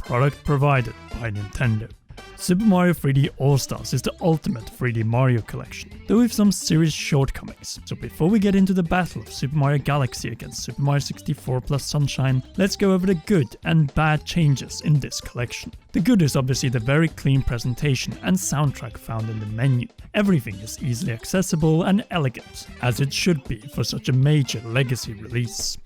product provided by Nintendo. Super Mario 3D All-Stars is the ultimate 3D Mario collection, though with some serious shortcomings. So before we get into the battle of Super Mario Galaxy against Super Mario 64 plus Sunshine, let's go over the good and bad changes in this collection. The good is obviously the very clean presentation and soundtrack found in the menu. Everything is easily accessible and elegant, as it should be for such a major legacy release.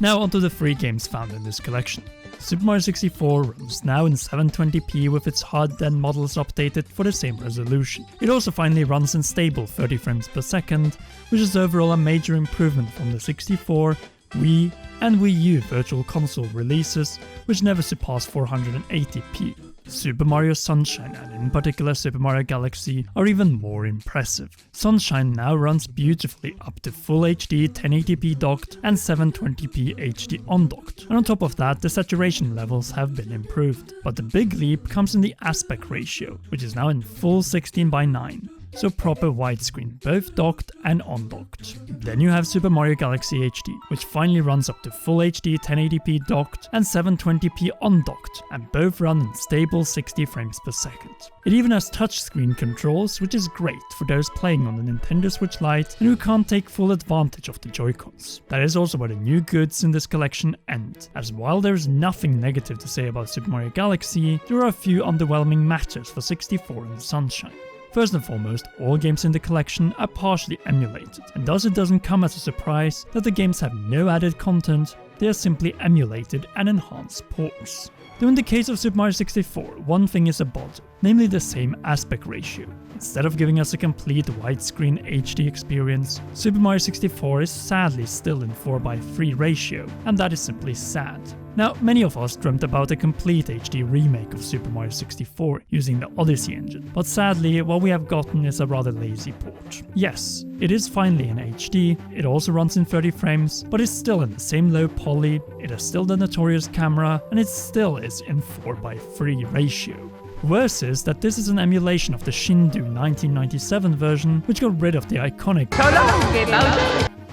Now onto the 3 games found in this collection. Super Mario 64 runs now in 720p with its HUD and models updated for the same resolution. It also finally runs in stable 30 frames per second, which is overall a major improvement from the 64, Wii and Wii U Virtual Console releases, which never surpassed 480p. Super Mario Sunshine and in particular Super Mario Galaxy are even more impressive. Sunshine now runs beautifully up to Full HD 1080p docked and 720p HD undocked, and on top of that the saturation levels have been improved. But the big leap comes in the aspect ratio, which is now in full 16:9. So proper widescreen, both docked and undocked. Then you have Super Mario Galaxy HD, which finally runs up to Full HD 1080p docked and 720p undocked, and both run in stable 60 frames per second. It even has touchscreen controls, which is great for those playing on the Nintendo Switch Lite and who can't take full advantage of the Joy-Cons. That is also where the new goods in this collection end, as while there is nothing negative to say about Super Mario Galaxy, there are a few underwhelming matches for 64 and Sunshine. First and foremost, all games in the collection are partially emulated, and thus it doesn't come as a surprise that the games have no added content, they are simply emulated and enhanced ports. Though in the case of Super Mario 64, one thing is a bother, namely the same aspect ratio. Instead of giving us a complete widescreen HD experience, Super Mario 64 is sadly still in 4:3 ratio, and that is simply sad. Now, many of us dreamt about a complete HD remake of Super Mario 64 using the Odyssey engine, but sadly what we have gotten is a rather lazy port. Yes, it is finally in HD, it also runs in 30 frames, but it's still in the same low poly, it has still the notorious camera, and it still is in 4:3 ratio. Worse is that this is an emulation of the Shindu 1997 version, which got rid of the iconic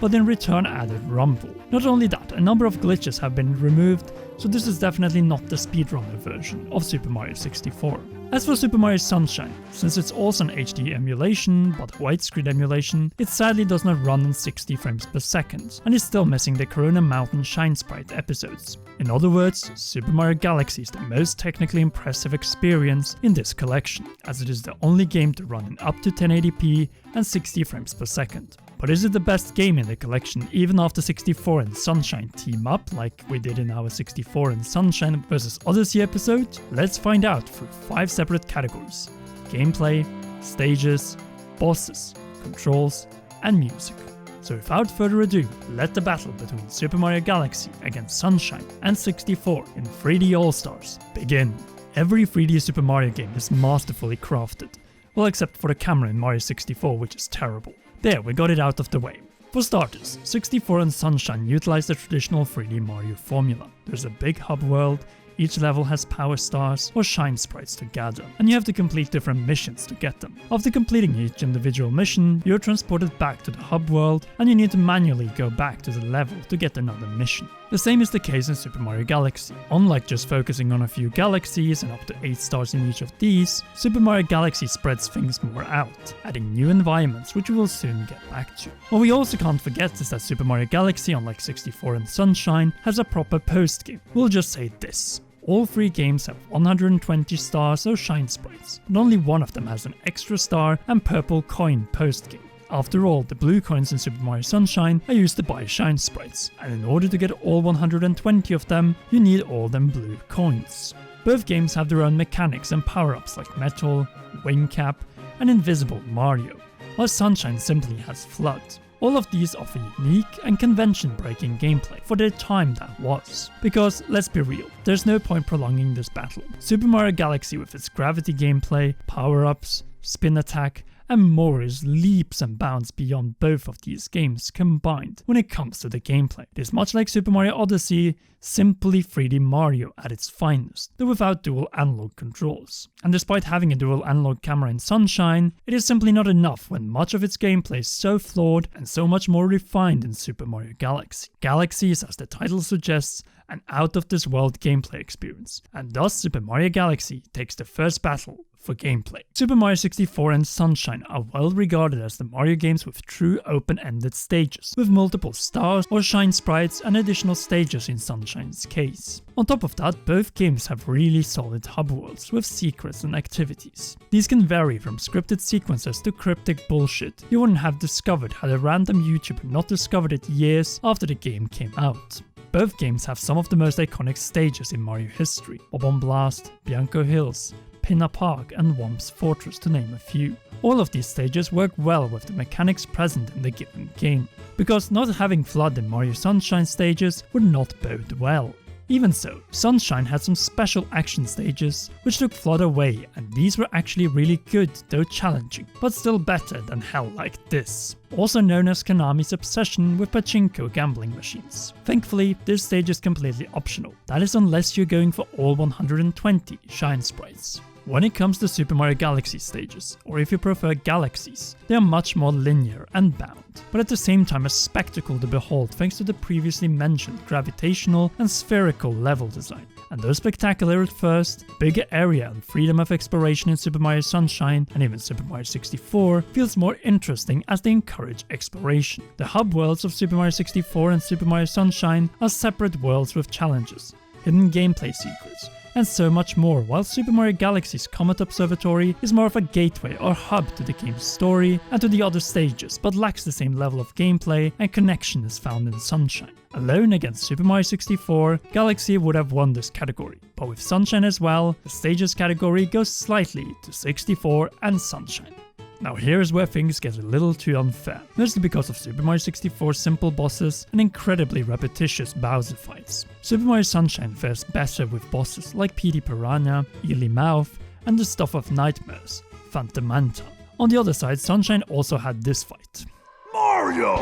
but in return added rumble. Not only that, a number of glitches have been removed, so this is definitely not the speedrunner version of Super Mario 64. As for Super Mario Sunshine, since it's also an HD emulation, but widescreen emulation, it sadly does not run in 60 frames per second, and is still missing the Corona Mountain Shine Sprite episodes. In other words, Super Mario Galaxy is the most technically impressive experience in this collection, as it is the only game to run in up to 1080p and 60 frames per second. But is it the best game in the collection even after 64 and Sunshine team up like we did in our 64 and Sunshine vs Odyssey episode? Let's find out through 5 separate categories: gameplay, stages, bosses, controls, and music. So without further ado, let the battle between Super Mario Galaxy against Sunshine and 64 in 3D All-Stars begin. Every 3D Super Mario game is masterfully crafted, well except for the camera in Mario 64, which is terrible. There, we got it out of the way. For starters, 64 and Sunshine utilize the traditional 3D Mario formula. There's a big hub world, each level has power stars or shine sprites to gather, and you have to complete different missions to get them. After completing each individual mission, you're transported back to the hub world, and you need to manually go back to the level to get another mission. The same is the case in Super Mario Galaxy. Unlike just focusing on a few galaxies and up to 8 stars in each of these, Super Mario Galaxy spreads things more out, adding new environments which we will soon get back to. What we also can't forget is that Super Mario Galaxy, unlike 64 and Sunshine, has a proper post-game. We'll just say this: all 3 games have 120 stars or shine sprites, but only one of them has an extra star and purple coin post-game. After all, the blue coins in Super Mario Sunshine are used to buy shine sprites, and in order to get all 120 of them, you need all them blue coins. Both games have their own mechanics and power-ups like Metal, Wing Cap, and Invisible Mario, while Sunshine simply has Flood. All of these offer unique and convention-breaking gameplay for the time that was. Because, let's be real, there's no point prolonging this battle. Super Mario Galaxy with its gravity gameplay, power-ups, spin attack, and more is leaps and bounds beyond both of these games combined when it comes to the gameplay. It is much like Super Mario Odyssey, simply 3D Mario at its finest, though without dual analog controls. And despite having a dual analog camera in Sunshine, it is simply not enough when much of its gameplay is so flawed and so much more refined in Super Mario Galaxy. Galaxy is, as the title suggests, an out-of-this-world gameplay experience, and thus Super Mario Galaxy takes the first battle for gameplay. Super Mario 64 and Sunshine are well regarded as the Mario games with true open-ended stages, with multiple stars or shine sprites and additional stages in Sunshine's case. On top of that, both games have really solid hub worlds with secrets and activities. These can vary from scripted sequences to cryptic bullshit you wouldn't have discovered had a random YouTuber not discovered it years after the game came out. Both games have some of the most iconic stages in Mario history: Bob-omb Blast, Bianco Hills, Pinna Park and Whomp's Fortress, to name a few. All of these stages work well with the mechanics present in the given game, because not having FLUDD in Mario Sunshine stages would not bode well. Even so, Sunshine had some special action stages which took FLUDD away, and these were actually really good, though challenging, but still better than hell like this. Also known as Konami's obsession with pachinko gambling machines. Thankfully, this stage is completely optional, that is unless you're going for all 120 shine sprites. When it comes to Super Mario Galaxy stages, or if you prefer galaxies, they are much more linear and bound, but at the same time a spectacle to behold thanks to the previously mentioned gravitational and spherical level design. And though spectacular at first, bigger area and freedom of exploration in Super Mario Sunshine and even Super Mario 64 feels more interesting as they encourage exploration. The hub worlds of Super Mario 64 and Super Mario Sunshine are separate worlds with challenges, hidden gameplay secrets, and so much more, while Super Mario Galaxy's Comet Observatory is more of a gateway or hub to the game's story and to the other stages, but lacks the same level of gameplay and connection as found in Sunshine. Alone against Super Mario 64, Galaxy would have won this category, but with Sunshine as well, the stages category goes slightly to 64 and Sunshine. Now here's where things get a little too unfair, mostly because of Super Mario 64's simple bosses and incredibly repetitious Bowser fights. Super Mario Sunshine fares better with bosses like Petey Piranha, Ely Mouth, and the stuff of nightmares, Phantom Manta. On the other side, Sunshine also had this fight. Mario!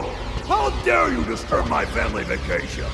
How dare you disturb my family vacation!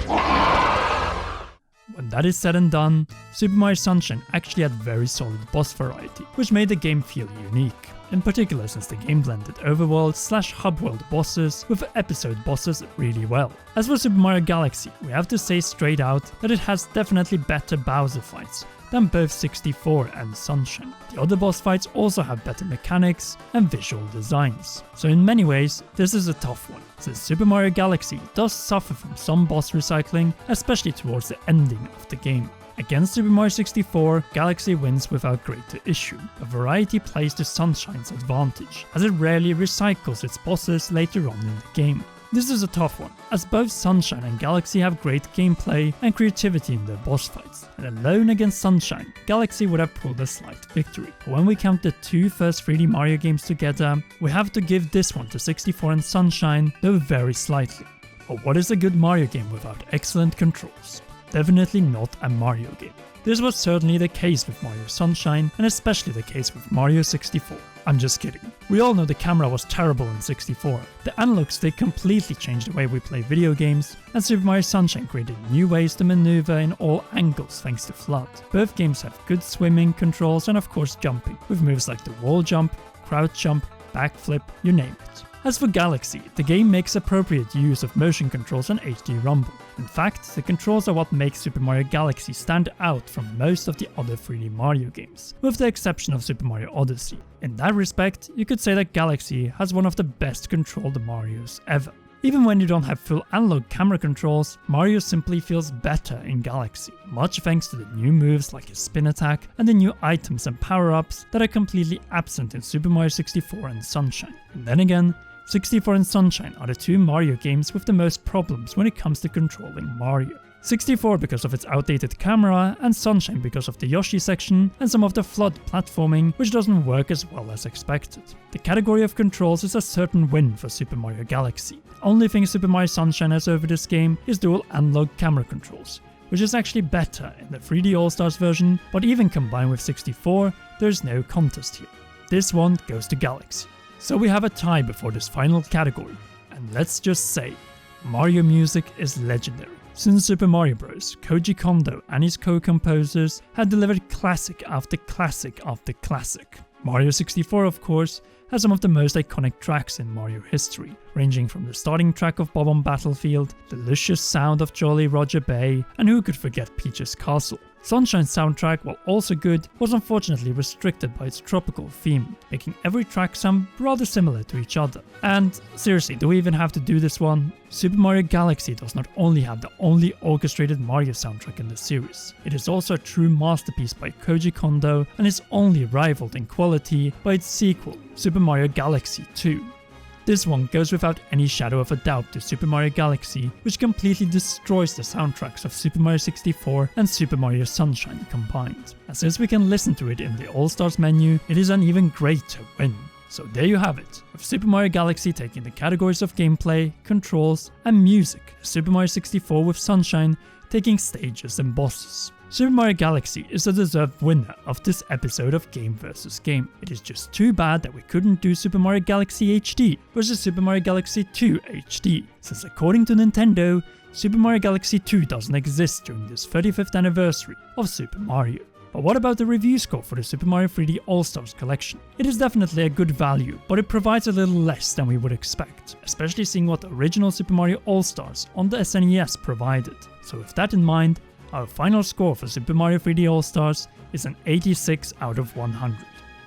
When that is said and done, Super Mario Sunshine actually had very solid boss variety, which made the game feel unique. In particular since the game blended overworld/hub world bosses with episode bosses really well. As for Super Mario Galaxy, we have to say straight out that it has definitely better Bowser fights than both 64 and Sunshine. The other boss fights also have better mechanics and visual designs. So in many ways, this is a tough one, since Super Mario Galaxy does suffer from some boss recycling, especially towards the ending of the game. Against Super Mario 64, Galaxy wins without greater issue, but variety plays to Sunshine's advantage, as it rarely recycles its bosses later on in the game. This is a tough one, as both Sunshine and Galaxy have great gameplay and creativity in their boss fights, and alone against Sunshine, Galaxy would have pulled a slight victory. But when we count the two first 3D Mario games together, we have to give this one to 64 and Sunshine, though very slightly. But what is a good Mario game without excellent controls? Definitely not a Mario game. This was certainly the case with Mario Sunshine, and especially the case with Mario 64. I'm just kidding. We all know the camera was terrible in 64. The analog stick completely changed the way we play video games, and Super Mario Sunshine created new ways to maneuver in all angles thanks to FLUDD. Both games have good swimming controls and of course jumping, with moves like the wall jump, crouch jump, backflip, you name it. As for Galaxy, the game makes appropriate use of motion controls and HD rumble. In fact, the controls are what makes Super Mario Galaxy stand out from most of the other 3D Mario games, with the exception of Super Mario Odyssey. In that respect, you could say that Galaxy has one of the best controlled Marios ever. Even when you don't have full analog camera controls, Mario simply feels better in Galaxy, much thanks to the new moves like his spin attack and the new items and power-ups that are completely absent in Super Mario 64 and Sunshine. And then again, 64 and Sunshine are the two Mario games with the most problems when it comes to controlling Mario. 64 because of its outdated camera, and Sunshine because of the Yoshi section and some of the FLUDD platforming, which doesn't work as well as expected. The category of controls is a certain win for Super Mario Galaxy. The only thing Super Mario Sunshine has over this game is dual analog camera controls, which is actually better in the 3D All-Stars version, but even combined with 64, there's no contest here. This one goes to Galaxy. So we have a tie before this final category, and let's just say, Mario music is legendary. Since Super Mario Bros., Koji Kondo and his co-composers had delivered classic after classic after classic. Mario 64, of course, has some of the most iconic tracks in Mario history, ranging from the starting track of Bob on Battlefield, the luscious sound of Jolly Roger Bay, and who could forget Peach's Castle. Sunshine's soundtrack, while also good, was unfortunately restricted by its tropical theme, making every track sound rather similar to each other. And seriously, do we even have to do this one? Super Mario Galaxy does not only have the only orchestrated Mario soundtrack in the series, it is also a true masterpiece by Koji Kondo and is only rivaled in quality by its sequel, Super Mario Galaxy 2. This one goes without any shadow of a doubt to Super Mario Galaxy, which completely destroys the soundtracks of Super Mario 64 and Super Mario Sunshine combined. And since we can listen to it in the All-Stars menu, it is an even greater win. So there you have it, with Super Mario Galaxy taking the categories of gameplay, controls, and music, Super Mario 64 with Sunshine taking stages and bosses. Super Mario Galaxy is a deserved winner of this episode of Game vs. Game. It is just too bad that we couldn't do Super Mario Galaxy HD versus Super Mario Galaxy 2 HD, since according to Nintendo, Super Mario Galaxy 2 doesn't exist during this 35th anniversary of Super Mario. But what about the review score for the Super Mario 3D All-Stars collection? It is definitely a good value, but it provides a little less than we would expect, especially seeing what the original Super Mario All-Stars on the SNES provided. So with that in mind, our final score for Super Mario 3D All-Stars is an 86 out of 100.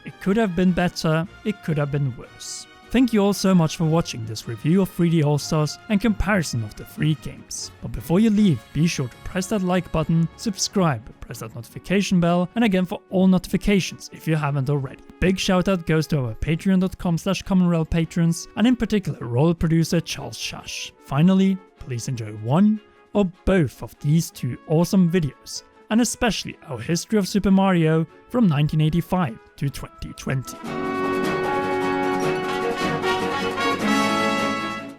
It could have been better, it could have been worse. Thank you all so much for watching this review of 3D All-Stars and comparison of the 3 games. But before you leave, be sure to press that like button, subscribe, press that notification bell, and again for all notifications if you haven't already. Big shout out goes to our patreon.com/commonrealm patrons, and in particular role producer Charles Shash. Finally, please enjoy one or both of these 2 awesome videos, and especially our history of Super Mario from 1985 to 2020.